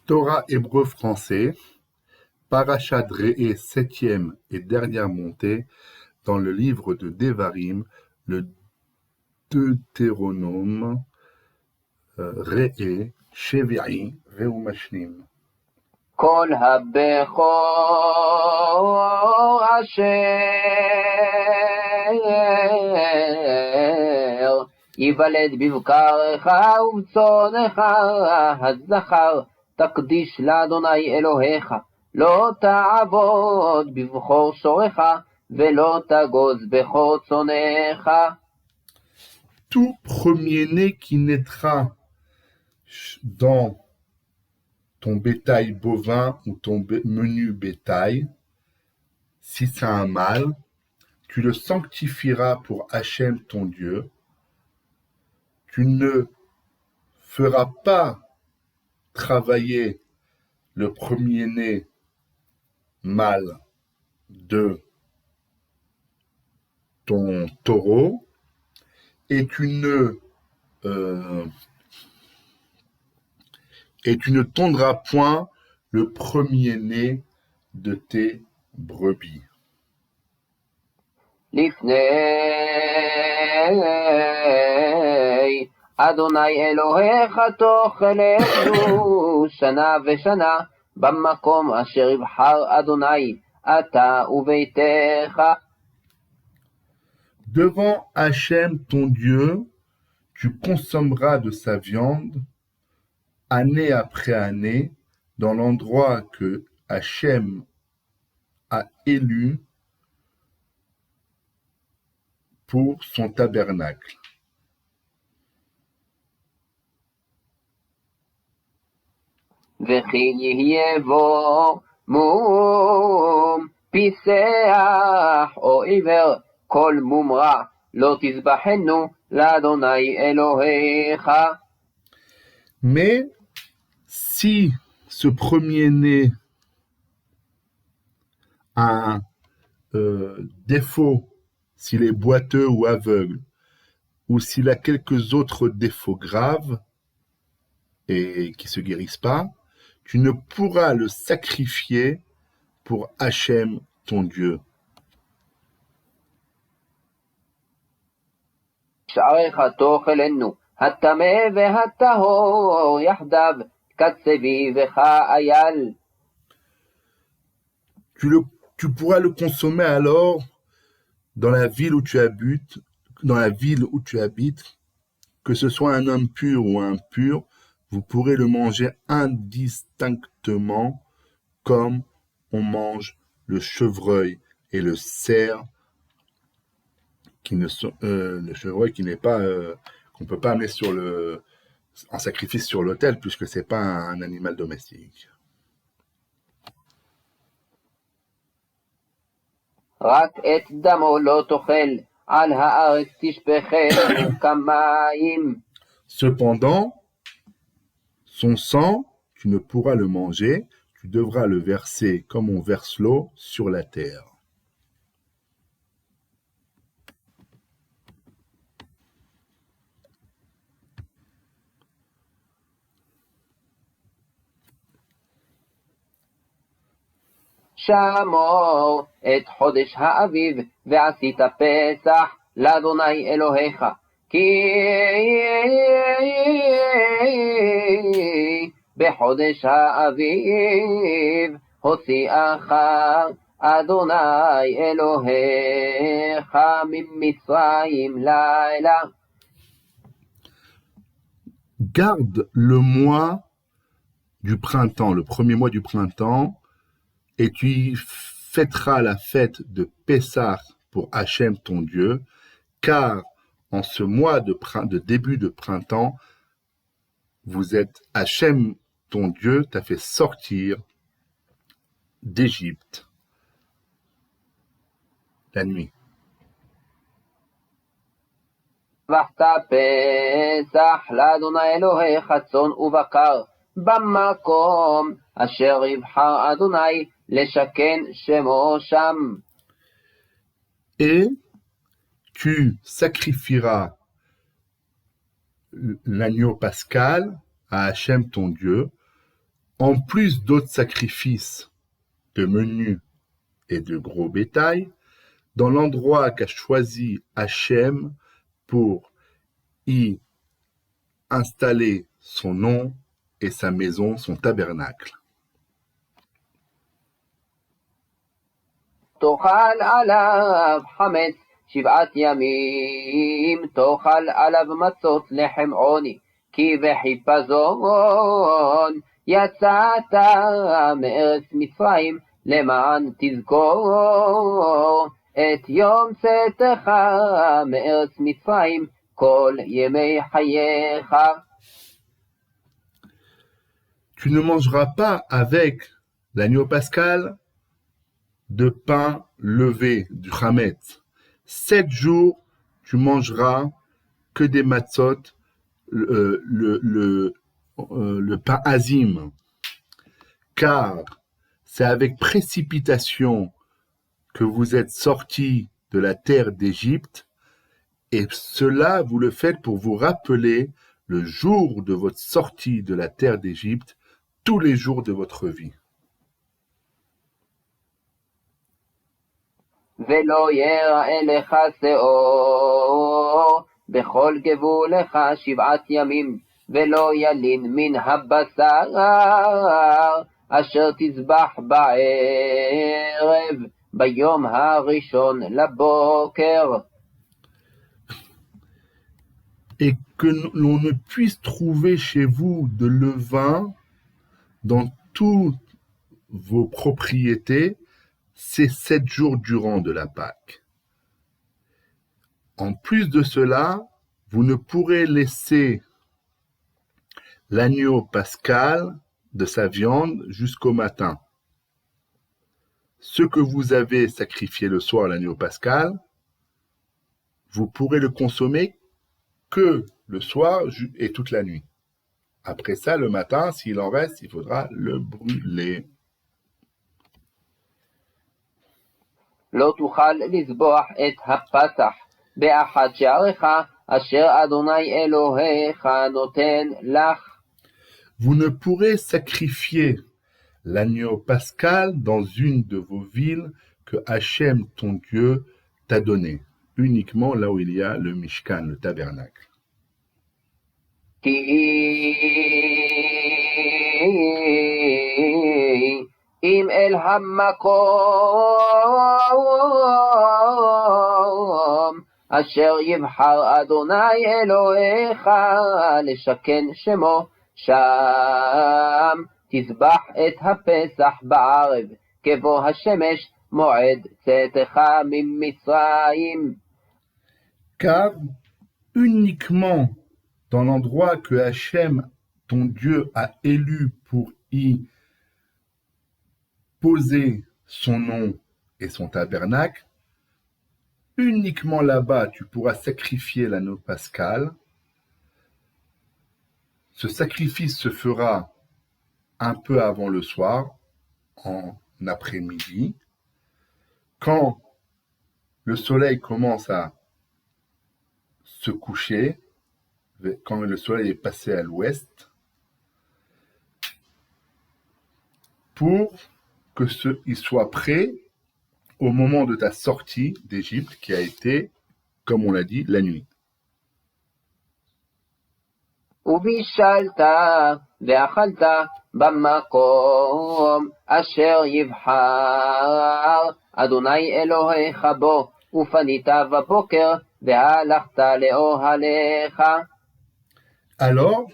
Torah hébreu français, Parashat Re'eh, septième et dernière montée dans le livre de Devarim, le Deutéronome, Re'eh, Shevi'i, Ve'umashlim. כל הבכור אשר ייוולד בבקרך ובצונך הזכר תקדיש לאדוני אלוהיך לא תעבוד בבכור שורך ולא תגוז בכור צונך. Tout premier-né qui naîtra dans ton bétail bovin ou ton menu bétail, si c'est un mâle, tu le sanctifieras pour Hachem ton Dieu. Tu ne feras pas travailler le premier-né mâle de ton taureau et tu ne tondras point le premier-né de tes brebis. לפני אדוני אלוהיך תאכלנו שנה ושנה במקום אשר יבחר אדוני אתה וביתך. Devant Hachem ton Dieu, tu consommeras de sa viande année après année dans l'endroit que Hachem a élu pour son tabernacle. וכי יהיה בו מום פיסח או עיוור כל מום רע לא תזבחנו לאדוני אלוהיך. Mais si ce premier-né a un défaut, s'il est boiteux ou aveugle, ou s'il a quelques autres défauts graves et qui ne se guérissent pas, tu ne pourras le sacrifier pour Hachem ton Dieu. שעריך תאכלנו הטמא והטהור יחדיו כצבי וכאייל. Tu pourras le consommer alors dans la ville où tu habites, que ce soit un homme pur ou impur, vous pourrez le manger indistinctement comme on mange le chevreuil et le cerf, le chevreuil qui n'est pas qu'on peut pas amener en sacrifice sur l'autel puisque c'est pas un animal domestique. רק את דמו לא תאכל, על הארץ תשפכנו כמים. Cependant, son sang, tu ne pourras le manger, tu devras le verser comme on verse l'eau sur la terre. שמור את חודש האביב ועשית פסח לאדוני אלוהיך כי בחודש האביב הוציאך אדוני אלוהיך ממצרים לילה. Garde le mois du printemps, le premier mois du printemps, et tu fêteras la fête de Pessah pour Hachem ton Dieu, car en ce mois de début de printemps, Hachem ton Dieu t'a fait sortir d'Égypte la nuit. ذبحت פסח לאדוני אלוהיך צאן ובקר במקום אשר יבחר אדוני לשכן שמו שם. Et tu sacrifieras l'agneau pascal à Hachem ton Dieu En plus d'autres sacrifices de menus et de gros bétail, dans l'endroit qu'a choisi Hachem pour y installer son nom et sa maison, son tabernacle. תאכל עליו חמץ 7 ימים, תאכל עליו מצות לחם עוני, כי בחיפזון יצאת מארץ מצרים, למען תזכור את יום צאתך מארץ מצרים כל ימי חייך. Tu ne mangeras pas avec l'agneau pascal de pain levé, du chametz. 7 jours, tu mangeras que des matzot, le pain azim, car c'est avec précipitation que vous êtes sortis de la terre d'Égypte, et cela vous le faites pour vous rappeler le jour de votre sortie de la terre d'Égypte, tous les jours de votre vie. ולא יראה לך שאור בכל גבולך 7 ימים, ולא ילין מן הבשר אשר תזבח בערב ביום הראשון לבוקר. Et que l'on ne puisse trouver chez vous de levain dans toutes vos propriétés ces 7 jours durant de la Pâque. En plus de cela, vous ne pourrez laisser l'agneau pascal de sa viande jusqu'au matin. Ce que vous avez sacrifié le soir, l'agneau pascal, vous pourrez le consommer que le soir et toute la nuit. Après ça, le matin, s'il en reste, il faudra le brûler. לא תוכל לזבוח את הפסח באחד שעריך אשר אדוני אלוהיך נותן לך. Vous ne pourrez sacrifier l'agneau pascal dans une de vos villes que Hachem, ton Dieu, t'a donné, uniquement là où il y a le Mishkan, le tabernacle. אם אל המקום אשר יבחר אדוני אלוהיך לשכן שמו, שם תזבח את הפסח בערב, כבוא השמש מועד צאתך ממצרים. Car uniquement dans l'endroit que Hachem, ton Dieu, a élu pour y poser son nom et son tabernacle, uniquement là-bas tu pourras sacrifier l'agneau pascal. Ce sacrifice se fera un peu avant le soir, en après-midi, quand le soleil commence à se coucher, quand le soleil est passé à l'ouest, pour qu'il soit prêt au moment de ta sortie d'Égypte, qui a été, comme on l'a dit, la nuit. ובישלת ואכלת במקום אשר יבחר אדוני אלוהיך בו, ופנית בבוקר והלכת לאוהליך. Alors,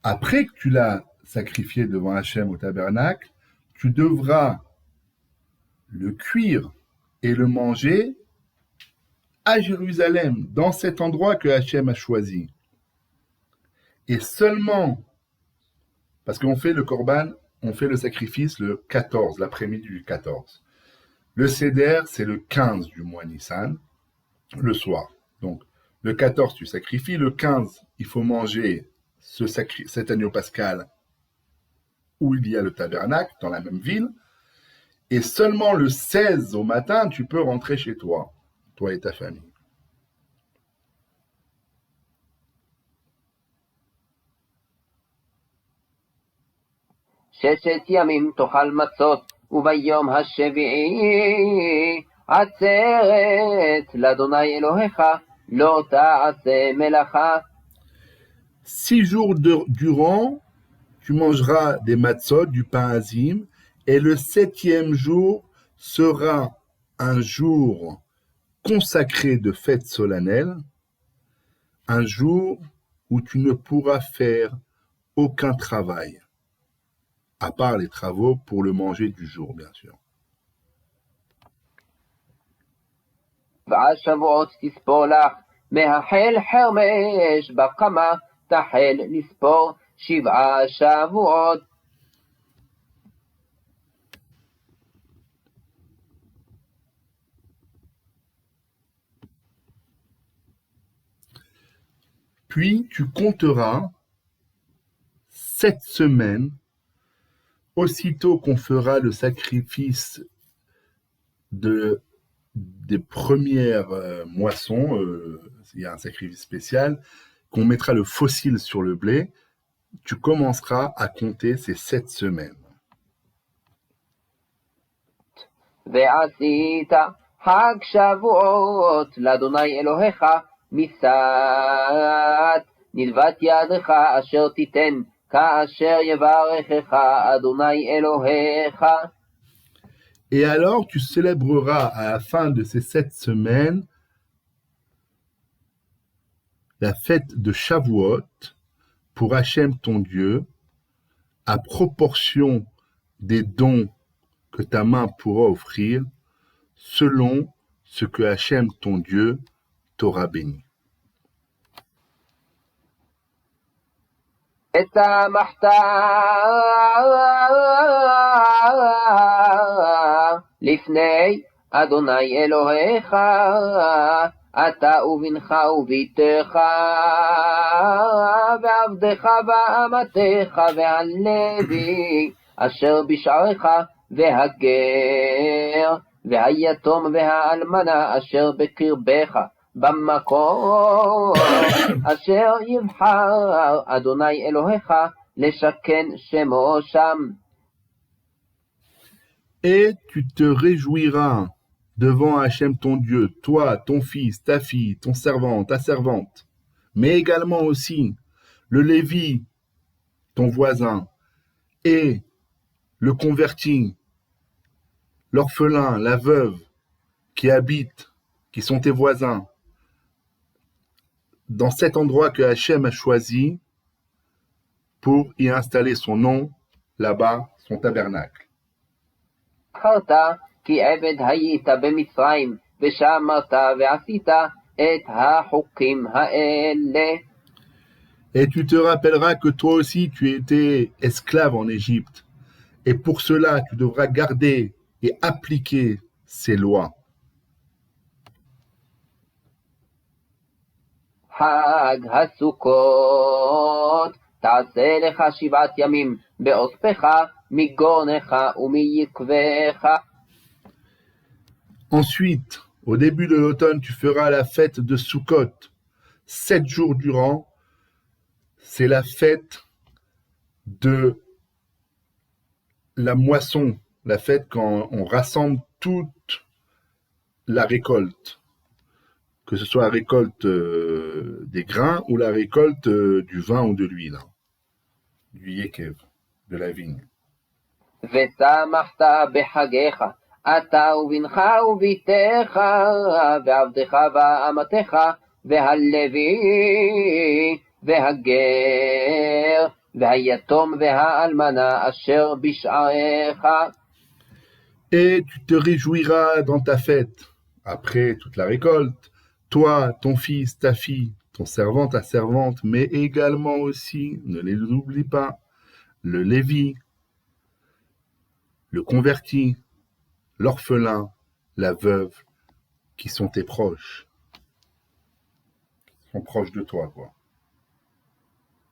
après que tu l'as sacrifié devant Hachem au tabernacle, tu devras le cuire et le manger à Jérusalem, dans cet endroit que Hachem a choisi. Et seulement, parce qu'on fait le korban, on fait le sacrifice le 14, l'après-midi du 14. Le Seder, c'est le 15 du mois Nissan, le soir. Donc, le 14, tu sacrifies. Le 15, il faut manger cet agneau pascal où il y a le tabernacle, dans la même ville. Et seulement le 16 au matin, tu peux rentrer chez toi, toi et ta famille. 6 ימים תאכל מצות, וביום השביעי עצרת לאדוני אלוהיך, לא תעשה מלאכה. 6 jours durant, tu mangeras des matzot, du pain azim, et le 7e jour sera un jour consacré de fête solennelle, un jour où tu ne pourras faire aucun travail, à part les travaux pour le manger du jour, bien sûr. 7 שבועות תספור לך, מהחל חרמש בקמה, תחל לספור 7 שבועות. Puis tu compteras 7 semaines, aussitôt qu'on fera le sacrifice des premières moissons, il y a un sacrifice spécial, qu'on mettra le fossile sur le blé, tu commenceras à compter ces 7 semaines. ועשית חג שבועות לאדוני אלוהיך מסת נלוות ידך אשר תיתן כאשר יברכך אדוני אלוהיך. Et alors tu célébreras à la fin de ces 7 semaines la fête de Shavuot pour Hachem ton Dieu, à proportion des dons que ta main pourra offrir, selon ce que Hachem ton Dieu t'aura béni. ושמחת לפני אדוני אלוהיך, אתה ובנך וביתך ועבדך ואמתך והלוי אשר בשעריך והגר והיתום והאלמנה אשר בקרבך במקום אשר יבחר אדוני אלוהיך לשכן שמו שם. Et tu te réjouiras devant Hachem ton Dieu, toi, ton fils, ta fille, ton servant, ta servante, mais également aussi le Lévi, ton voisin, et le converti, l'orphelin, la veuve qui habitent, qui sont tes voisins, dans cet endroit que Hachem a choisi pour y installer son nom, là-bas, son tabernacle. זכרת כי עבד היית במצרים ושמרת ועשית את החוקים האלה. Et tu te rappelleras que toi aussi tu étais esclave en Égypte. Et pour cela, tu devras garder et appliquer ces lois. חג הסוכות תעשה לך 7 ימים באוספך מגונך ומיקבך. Ensuite, au début de l'automne, tu feras la fête de Sukkot. 7 jours durant, c'est la fête de la moisson, la fête quand on rassemble toute la récolte, que ce soit la récolte des grains ou la récolte du vin ou de l'huile, du yekev, de la vigne. ושמחת בחגיך אתה ובנך וביתך ועבדך ואמתך והלוי והגר והיתום והאלמנה אשר בשעריך. Et tu te réjouiras dans ta fête, après toute la récolte, toi, ton fils, ta fille, ton servant, ta servante, mais également aussi, ne les oublie pas, le Lévi, le converti, l'orphelin, la veuve, qui sont tes proches, qui sont proches de toi, quoi.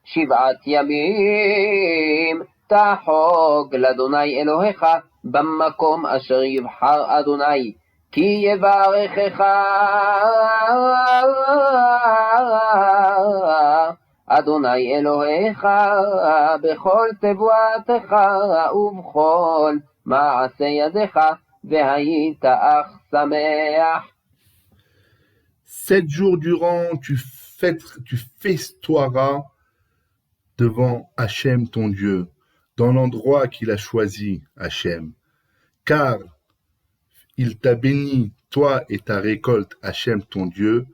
7 ימים תחוג לאדוני אלוהיך במקום אשר יבחר אדוני כי יברכך אדוני אלוהיך בכל תבואתך ובכל מעשה ידיך, והיית אך שמח. 7 jours durant, tu festoieras devant Hachem ton Dieu, dans l'endroit qu'il a choisi, Hachem. Car il t'a béni, toi et ta récolte, Hachem ton Dieu,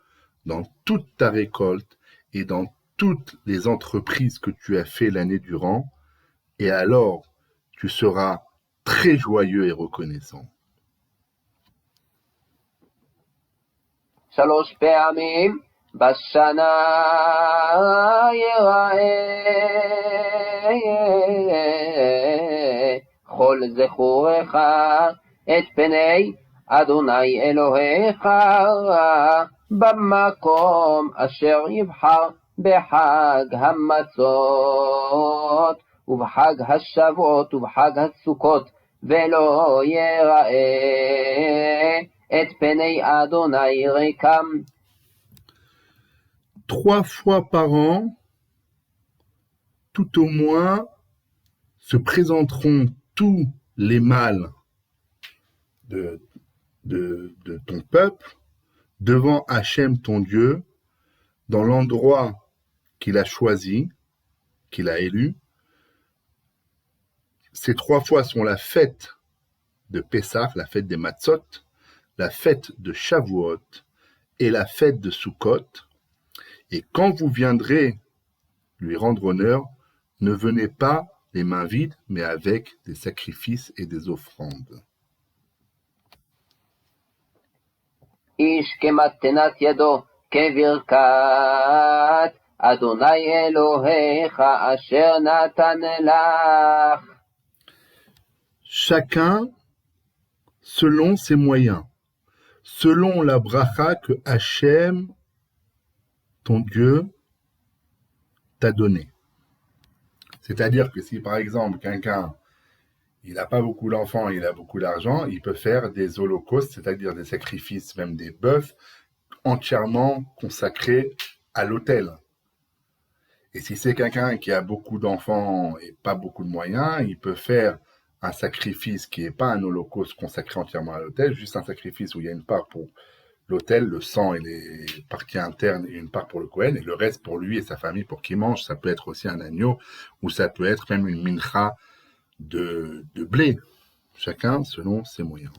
dans toute ta récolte et dans toutes les entreprises que tu as fait l'année durant, et alors tu seras très joyeux et reconnaissant. 3 פעמים בשנה יראה כל זכורך את פני אדוני אלוהיך במקום אשר יבחר, בחג המצות ובחג השבועות ובחג הסוכות, ולא יראה את פני אדוני ריקם. 3 fois par an, tout au moins, se présenteront tous les mâles de ton peuple devant Hachem ton Dieu, dans l'endroit qu'il a choisi, qu'il a élu. Ces 3 fois sont la fête de Pessah, la fête des Matzot, la fête de Shavuot et la fête de Sukkot. Et quand vous viendrez lui rendre honneur, ne venez pas les mains vides, mais avec des sacrifices et des offrandes. איש כמתנת ידו כברכת אדוני אלוהיך אשר נתן לך. Chacun selon ses moyens, selon la bracha que Hachem, ton Dieu, t'a donnée. C'est-à-dire que si par exemple quelqu'un il n'a pas beaucoup d'enfants, il a beaucoup d'argent, il peut faire des holocaustes, c'est-à-dire des sacrifices, même des bœufs, entièrement consacrés à l'autel. Et si c'est quelqu'un qui a beaucoup d'enfants et pas beaucoup de moyens, il peut faire un sacrifice qui n'est pas un holocauste consacré entièrement à l'autel, juste un sacrifice où il y a une part pour l'autel, le sang et les parties internes, et une part pour le Kohen, et le reste pour lui et sa famille pour qu'il mange. Ça peut être aussi un agneau, ou ça peut être même une mincha de blé, chacun selon ses moyens.